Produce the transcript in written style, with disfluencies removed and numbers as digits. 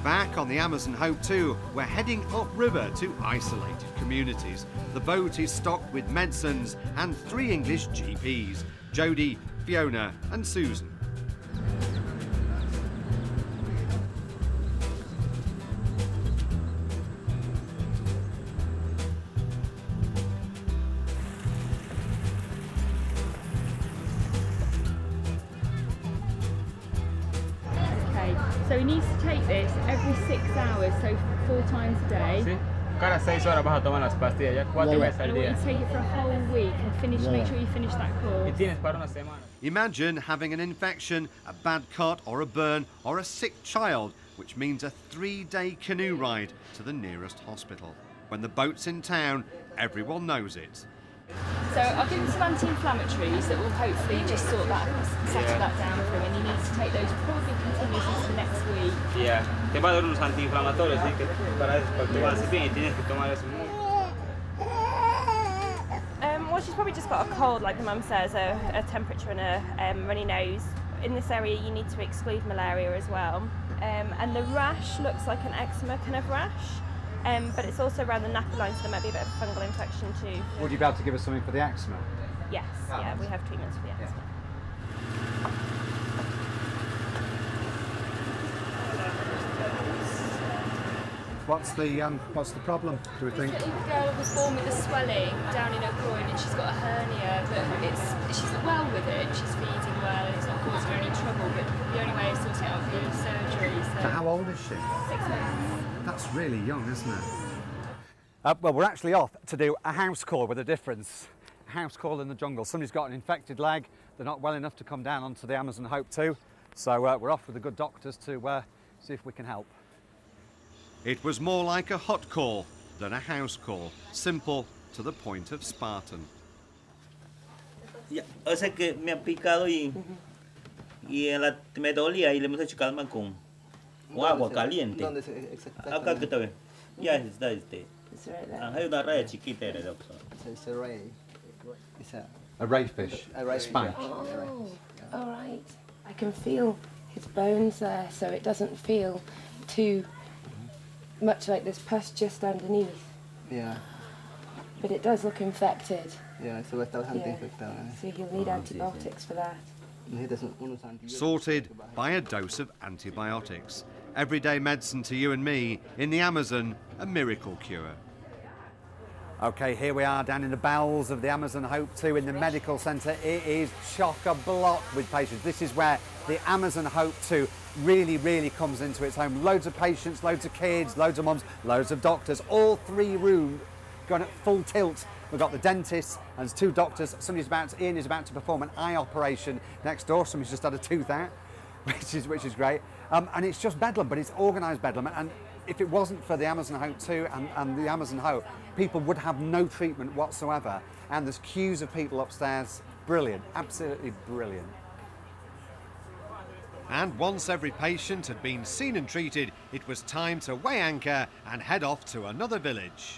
Back on the Amazon Hope 2, we're heading upriver to isolated communities. The boat is stocked with medicines and 3 English GPs, Jodie, Fiona and Susan. So he needs to take this every 6 hours, so 4 times a day. Sí. Cada 6 horas vas a tomar las pastillas, ya 4 veces al And I want you día. to take it for a whole week and finish. Make sure you finish that course. Y tienes para una semana. Imagine having an infection, a bad cut or a burn or a sick child, which means a 3-day canoe ride to the nearest hospital. When the boat's in town, everyone knows it. So I'll give him some anti-inflammatories that will hopefully just settle that down for him, and he needs to take those probably continuously for the next week. Yeah. Te va a dar unos antiinflamatorios, así que para que avance bien tienes que tomar eso muy. Well, she's probably just got a cold, like the mum says, a temperature and a runny nose. In this area, you need to exclude malaria as well. And the rash looks like an eczema kind of rash. But it's also around the nappy line, so there might be a bit of fungal infection too. Would you be able to give us something for the eczema? Yes, yeah, we have treatments for the eczema. What's the problem, do we think? The girl was born with a swelling down in her groin, and she's got a hernia, but she's well with it. She's feeding well, and it's not causing her any trouble. But the only way is sorting it out would be surgery. So how old is she? 6 months. That's really young, isn't it? Well, we're actually off to do a house call with a difference. A house call in the jungle. Somebody's got an infected leg. They're not well enough to come down onto the Amazon Hope 2. So we're off with the good doctors to see if we can help. It was more like a hot call than a house call. Simple, to the point of Spartan. Ya, o sea que me ha picado y me dolía y le hemos hecho calma con agua caliente. ¿Dónde se exactamente? Acá que está bien. Ya está It's right there. hay una raya chiquita de doctor. It's a ray. It's A ray fish. a ray. Spank. Oh, all right. I can feel his bones there, so it doesn't feel too much like there's pus just underneath. Yeah. But it does look infected. Yeah, so está bastante Yeah. infectado. So he'll need antibiotics for that. Sorted by a dose of antibiotics. Everyday medicine to you and me. In the Amazon, a miracle cure. Okay, here we are down in the bowels of the Amazon Hope 2 in the medical centre. It is chock-a-block with patients. This is where the Amazon Hope 2 really comes into its own. Loads of patients, loads of kids, loads of mums, loads of doctors. All 3 rooms going at full tilt. We've got the dentist and there's 2 doctors. Ian is about to perform an eye operation next door. Somebody's just had a tooth out, which is great. And it's just bedlam, but it's organised bedlam. And if it wasn't for the Amazon Hope 2 and the Amazon Hope, people would have no treatment whatsoever. And there's queues of people upstairs. Brilliant, absolutely brilliant. And once every patient had been seen and treated, it was time to weigh anchor and head off to another village.